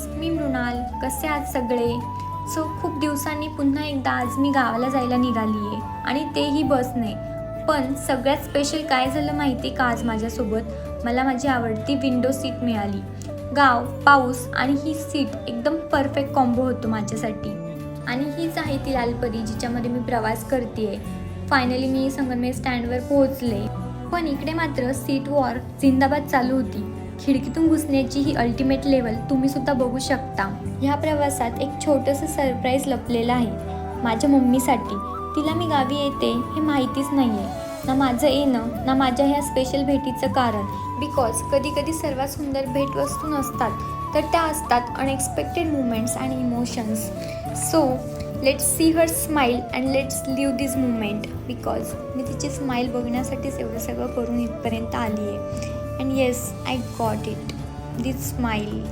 मी मृणाल. कसे आहात सगळे? खूप दिवसांनी पुन्हा एकदा आज मी गावाला जायला निघाली आहे आणि तेही बसने. पण सगळ्यात स्पेशल काय झालं माहिती का आज माझ्यासोबत? मला माझी आवडती विंडो सीट मिळाली. गाव, पाऊस आणि ही सीट एकदम परफेक्ट कॉम्बो होतो माझ्यासाठी. आणि हीच आहे ती लालपरी जिच्यामध्ये मी प्रवास करते. फायनली मी संगमनेर स्टँडवर पोहोचले. पण इकडे मात्र सीट वॉर जिंदाबाद चालू होती. खिडकीतून घुसण्याची ही अल्टिमेट लेवल तुम्ही सुद्धा बघू शकता. ह्या प्रवासात एक छोटंसं सरप्राईज लपलेलं आहे माझ्या मम्मीसाठी. तिला मी गावी येते हे माहितीच नाही आहे. ना माझं येणं ना माझ्या ह्या स्पेशल भेटीचं कारण. बिकॉज कधी कधी सर्वात सुंदर भेटवस्तू नसतात, तर त्या असतात अनएक्सपेक्टेड मुमेंट्स आणि emotions. So let's see her smile and let's live this moment. Because मी तिची स्माईल बघण्यासाठीच एवढं सगळं करून इथपर्यंत आली आहे. And yes, I got it, this smile.